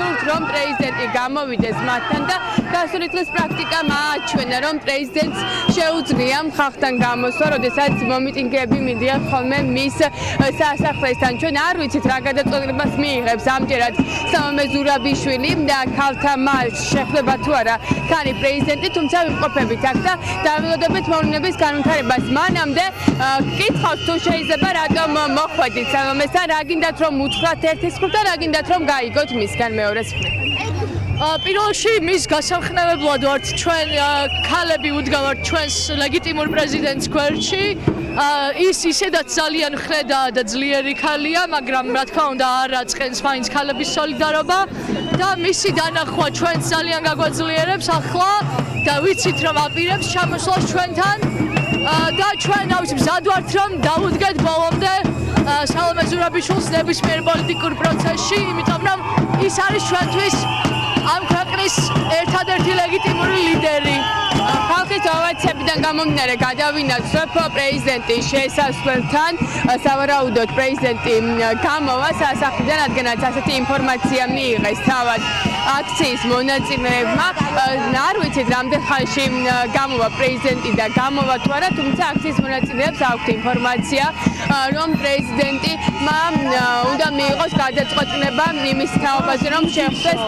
სურთ რომ პრეზიდენტი გამოვიდეს მათთან და გასული წლის პრაქტიკამ აჩვენა რომ პრეზიდენტს შეუძლია ხალხთან გამოსვლა, როდესაც მომიტინგეები მიდიან ხოლმე მის სასახლესთან. ჩვენ არ ვიცით რა გადაწყვეტილებას მიიღებს ამჯერად სამამე ზურაბიშვილი და ქალთა მარშს შეხვდება თუ არა ქალი პრეზიდენტი, თუმცა ვიმყოფებით აქ და დავილოდებით მოვლენების განვითარებას. მანამდე გკითხავთ თუ შეიძლება რატომ მოხვედით სამამესთან, რა გინდათ რომ უთხრათ ერთის მხრივ და რა გინდათ რომ გაიგოთ მისგან მეორეს მხრივ? პირველში მის გასახსნელებლად ვართ ჩვენ ქალები უდგავართ ჩვენს ლეგიტიმურ პრეზიდენტს გვერდში. ის ისედაც ძალიან ხრედა და ძლიერი ქალია, მაგრამ რა თქმა უნდა არ აწყენს მაინც ქალების სოლიდარობა და მისი დანახვა ჩვენს ძალიან გაგვაძლიერებს ახლა და ვიცით რომ აპირებს ჩამოსვლას ჩვენთან და ჩვენ მზად ვართ რომ დავუდგეთ ბოლომდე სალომე ზურაბიშვილს ნებისმიერ პოლიტიკურ პროცესში, იმიტომ რომ ის არის ჩვენთვის ამ ქვეყნის ერთადერთი ლეგიტიმური ლიდერი. ხალხის ოვაციებიდან გამომდინარე გადავინაცვლებ პრეზიდენტის შესასვლელთან. სავარაუდოდ პრეზიდენტი გამოვა სასახლიდან, რადგანაც ასეთი ინფორმაცია მიიღეს თავად აქციის მონაწილეებმა. არ ვიცით რამდენ ხანში გამოვა პრეზიდენტი და გამოვა თუ არა, თუმცა აქციის მონაწილეებს აქვთ ინფორმაცია რომ პრეზიდენტმა უნდა მიიღოს გადაწყვეტილება იმის თაობაზე რომ შეხვდეს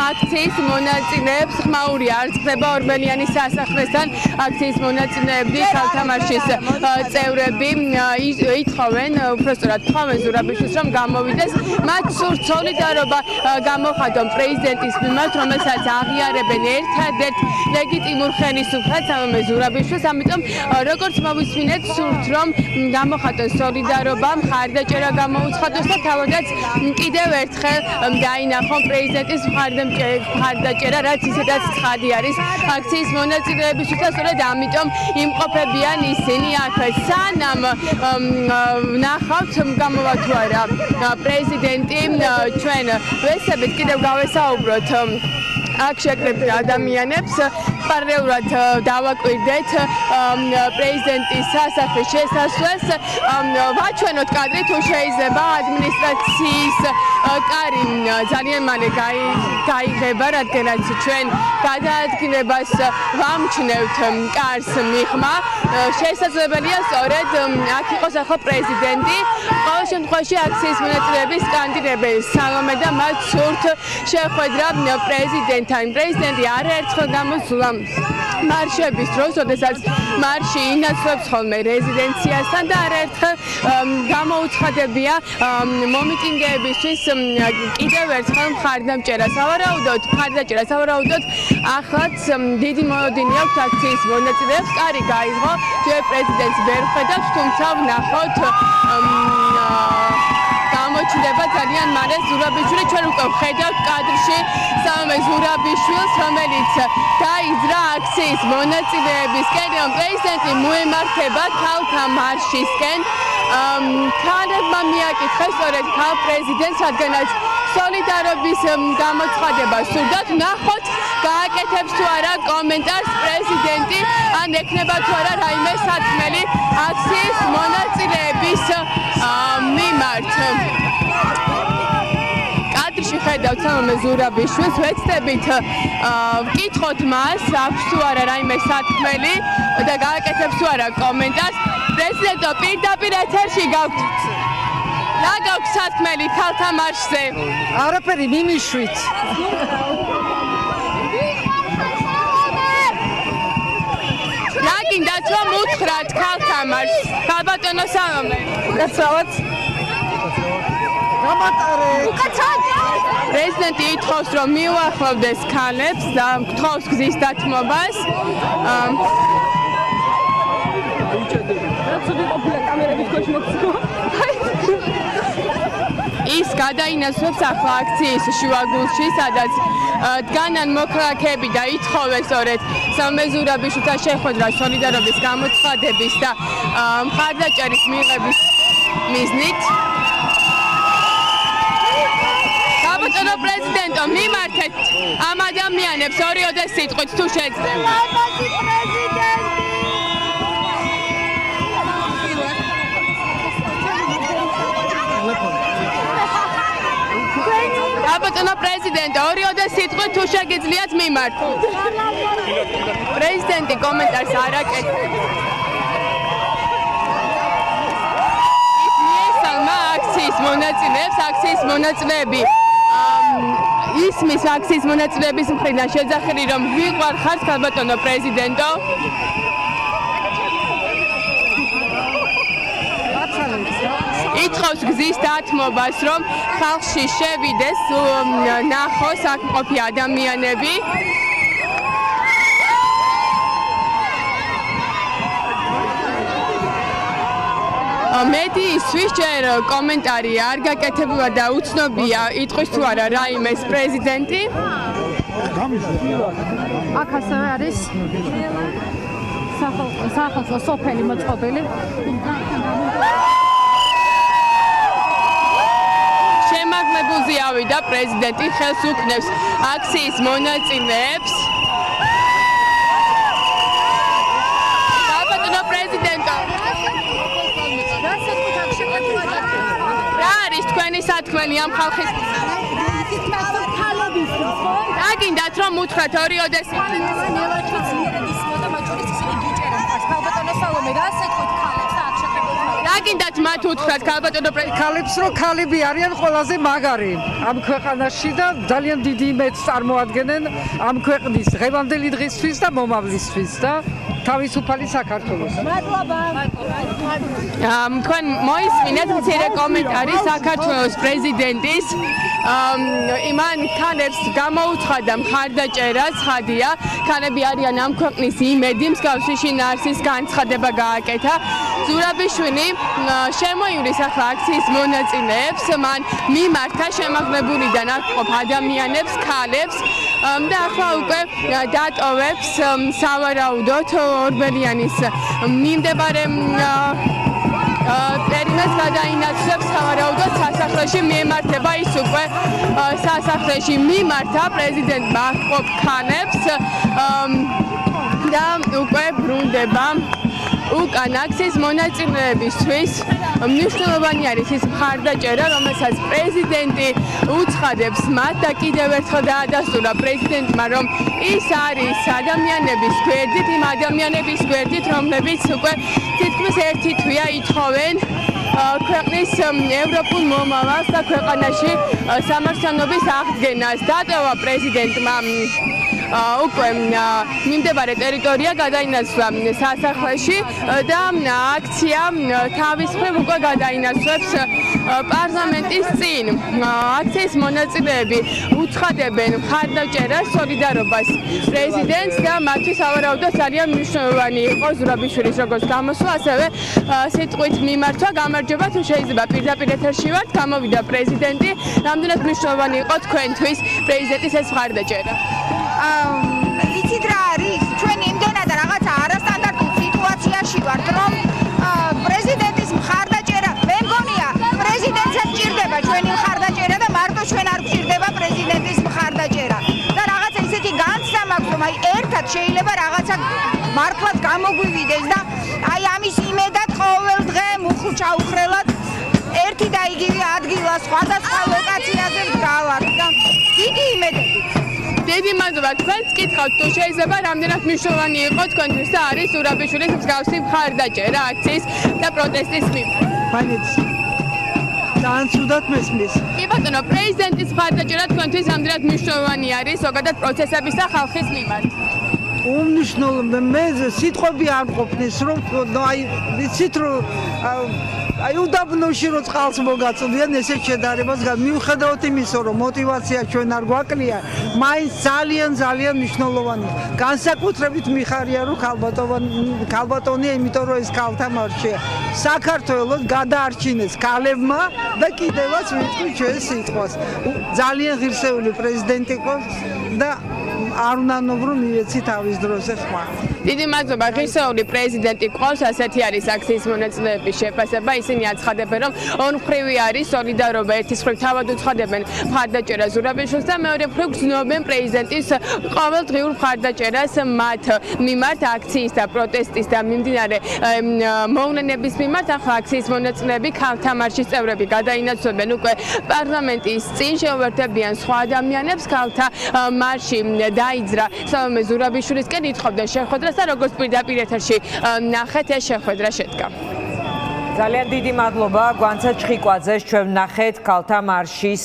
აქციის მონაწილეებს. ხმაური არ წყდება ორბელიანის სასახლესთან. აქციის მონაწილეები ქალთა მარშის წევრები ითხოვენ, უпростоრად თხოვენ ზურაბიშვილს რომ გამოვიდეს. მათ სურთ სოლიდარობა გამოხატონ პრეზიდენტის მიმართ, რომელსაც აღიარებენ ერთადერთ ლეგიტიმურ ხელისუფლად სამამე ზურაბიშვილს. ამიტომ როგორც მოვისმინეთ, სურთ რომ გამოხატონ სოლიდარობა, მხარდაჭერა გამოუცხადოს და თავადაც კიდევ ერთხელ დაინახონ პრეზიდენტის მხარდაჭერა, რაც ისედაც ცხადი არის აქციის მონაწილეებისთვის და სწორედ ამიტომ იმყოფებიან ისინი აქვე. სანამ ნახავთ გამოვა თუ არა პრეზიდენტი, ჩვენ ვესებით კიდევ გავესაუბროთ აქ შეკრებილ ადამიანებს, პარალელურად დავაკვირდეთ პრეზიდენტის სასახლის შესასვლელს. ვაჩვენოთ კადრი თუ შეიძლება ადმინისტრაციის კარი ძალიან მალე გაიღება, რადგანაც ჩვენ გადაადგილებას ვამჩნევთ კარს მიღმა. შესაძლებელია სწორედ აქ იყოს ახლა პრეზიდენტი. ყოველ შემთხვევაში აქციის მონაწილეები სკანდირებენ სალომე და მათ სურთ შეხვედრა პრეზიდენტთან. პრეზიდენტი არაერთხელ გამოსულა მარშების დროს, როდესაც მარში ინაცვლებს ხოლმე რეზიდენციასთან და არაერთხელ გამოუცხადებია მომიტინგეებისთვის კიდევ ერთხელ მხარდაჭერა. სავარაუდოდ ახლაც დიდი მოლოდინი აქვს აქციის მონაწილეებს. კარი გაიღო, ჯერ პრეზიდენტს ვერ ხედავს, თუმცა ვნახოთ გამოჩნდება ძალიან მალე ზურაბიშვილი. ჩვენ უკვე ვხედავთ კადრში სამამე ზურაბიშვილს, რომელიც დაიძრა აქციის მონაწილეებისკენ. პრეზიდენტი მოემართება ქალთა მარშისკენ. ქალებმა მიაკითხეს სწორედ ქალ პრეზიდენტს, რადგანაც სოლიდარობის გამოცხადება სურდათ. ნახოთ გააკეთებს თუ არა კომენტარს პრეზიდენტი, ან ექნება თუ არა რაიმე სათქმელი აქციის მონაწილეების მიმართ. კადრში ხედავთ სამამე ზურაბიშვილს, ვეცდებით ვკითხოთ მას, აქვს თუ არა რაიმე სათქმელი და გააკეთებს თუ არა კომენტარს. პრეზიდენტო, პირდაპირ ეთერში გაქვთ. რა გაქვს სათქმელი ქალთა მარშზე? არაფერი, მიმიშვით. რა გინდათ რომ უთხრათ ქალთა მარშს? ქალბატონო სამამე. კაცრავად. გამატარე. პრეზიდენტი ითხოვს რომ მიუახლოვდეს ქალებს და გთხოვს გზის დათმობას. ის გადაინაცვლებს ახლა აქციის შუაგულში, სადაც დგანან მოქალაქეები და ითხოვენ სწორედ სამამე ზურაბიშვილთან შეხვედრა სოლიდარობის გამოცხადების და მხარდაჭერის მიღების მიზნით. საბჭო პრეზიდენტო, მიმართეთ ამ ადამიანებს ორიოდე სიტყვით თუ შეძლებთ. ბატონო პრეზიდენტო, ორიოდე სიტყვით თუ შეგიძლიათ მიმართოთ. პრეზიდენტი კომენტარს არ აკეთებს. ის მიესალმა აქციის მონაწილეებს, აქციის მონაწილეები ისმის აქციის მონაწილეების მხრიდან შეძახილი რომ ვიყვარხართ ქალბატონო პრეზიდენტო. ითხოვს გზის დათმობას, რომ ხალხში შევიდეს, ნახოს აქ მყოფი ადამიანები. მედიისთვის ჯერ კომენტარი არ გაკეთებულა და უცნობია იტყვის თუ არა რაიმეს პრეზიდენტი. აქ ასევე არის სახალხო სოფელი მოწყობილი. შემაღლებულზე ავიდა პრეზიდენტი, ხელს უქნევს აქციის მონაწილეებს. ქალბატონო პრეზიდენტო, რა არის თქვენი სათქმელი ამ ხალხის? რა გინდათ რომ უთხრათ ორიოდე სიტყვით? რა გინდათ მათ უთხრათ ქალბატონო პრეზიდენტო? ქალებს რო ქალები არიან ყველაზე მაგარი ამ ქვეყანაში და ძალიან დიდი იმედს წარმოადგენენ ამ ქვეყნის ღევანდელი დღისთვის და მომავლისთვის და თავისუფალი საქართველოს. თქვენ მოისმინეთ მცირე კომენტარი საქართველოს პრეზიდენტის იმან ქალებს გამოუცხადა მხარდაჭერა, ცხადია, ქალები არიან ამ ქვეყნის იმედი, მსგავსი შინაარსის განცხადება გააკეთა. ზურაბიშვილი შემოივლის ახლა აქციის მონაწილეებს, მან მიმართა შემაღლებულიდან აქ მყოფ ადამიანებს, ქალებს და ახლა უკვე დატოვებს სავარაუდოდ ორბელიანის მიმდებარე პერიმეს გადაინაცვლებს სავარაუდოდ სასახლეში მიემართება ის უკვე სასახლეში მიმართა პრეზიდენტმა მყოფ ქალებს და უკვე ბრუნდება უკან აქციის მონაწილეებისთვის. მნიშვნელოვანი არის ის მხარდაჭერა, რომელსაც პრეზიდენტი უცხადებს მათ და კიდევ ერთხელ დაადასტურა პრეზიდენტმა, რომ ის არის ადამიანების გვერდით, იმ ადამიანების გვერდით, რომლებიც უკვე თითქმის ერთი თვეა ითხოვენ ქვეყნის ევროპულ მომავალს და ქვეყანაში სამართლიანობის აღდგენას. დატოვა პრეზიდენტმა უკვე მიმდებარე ტერიტორია გადაინაცვლა სასახლეში და აქცია თავის მხრივ უკვე გადაინაცვლებს პარლამენტის წინ. აქციის მონაწილეები უცხადებენ მხარდაჭერას, სოლიდარობას პრეზიდენტს და მათთვის სავარაუდოდ ძალიან მნიშვნელოვანი იყო ზურაბიშვილის როგორც გამოსვლა, ასევე სიტყვით მიმართვა. გამარჯობა, თუ შეიძლება პირდაპირ ეთერში ვართ, გამოვიდა პრეზიდენტი. რამდენად მნიშვნელოვანი იყო თქვენთვის პრეზიდენტის ეს მხარდაჭერა? ვიცით რა არის, ჩვენ იმდენად რაღაცა არასტანდარტულ სიტუაციაში ვართ, რომ პრეზიდენტის მხარდაჭერა, მე მგონია, პრეზიდენტსაც ჭირდება ჩვენი მხარდაჭერა და მარტო ჩვენ არ გვჭირდება პრეზიდენტის მხარდაჭერა. და რაღაცა ისეთი განცდა მაქვს, რომ აი ერთად შეიძლება რაღაცა მართლაც გამოგვივიდეს და აი ამის იმედად ყოველ დღე მუხლ ჩაუხრელად ერთი და იგივე ადგილას სხვადასხვა ლოკაციაზე ვდგავართ და დიდი იმედებით. დიდი მადლობა, თქვენც გითხავთ, თუ შეიძლება რამდენად მნიშვნელოვანი იყო თქვენთვის და არის ზურაბიშვილის მსგავსი მხარდაჭერა აქციის და პროტესტის მიმართ. ბანიც ძალიან ცუდად მესმის. კი ბატონო, პრეზიდენტის მხარდაჭერა თქვენთვის რამდენად მნიშვნელოვანი არის ზოგადად პროცესების და ხალხის მიმართ? უმნიშვნელო მე სიტყვები არ ყოფნის რომ აი ვიცით რომ აი უდაბნოში რო წყალს მოგაწოდიან ესეთ შედარებას მიუხედავად იმისა რომ мотивация ჩვენ არ გვაკლია მაინც ძალიან მნიშვნელოვანია განსაკუთრებით მიხარია რომ ქალბატონია იმიტომ რომ ეს ქალთა მარშია საქართველოს გადაარჩინეს ქალებმა და კიდევაც ვიტყვი ჩვენ სიტყვას ძალიან ღირსეული პრეზიდენტი იყო და არ უნდა რომ მიეცი თავის დროზე ხმა დიდი მადლობა. ღირსეული პრეზიდენტი ყავს, ასეთი არის აქციის მონაწილეების შეფასება. ისინი აცხადებენ, რომ ორმხრივი არის სოლიდარობა. ერთის მხრივ თავად უცხადებენ მხარდაჭერა ზურაბიშვილს და მეორე მხრივ გრძნობენ პრეზიდენტის ყოველდღიურ მხარდაჭერას მათ მიმართ აქციის და პროტესტის და მიმდინარე მოვლენების მიმართ. ახლა აქციის მონაწილეები ქალთა მარშის წევრები გადაინაცვლებენ უკვე პარლამენტის წინ, შეუერთებიან სხვა ადამიანებს. ქალთა მარში დაიძრა სალომე ზურაბიშვილისკენ, ითხოვდნენ შეხვედრას და როგორც პირდაპირ ეთერში ნახეთ, ეს შეხვედრა შედგა. ძალიან დიდი მადლობა გვანცა ჩხიკვაძეს, ჩვენ ვნახეთ ქალთა მარშის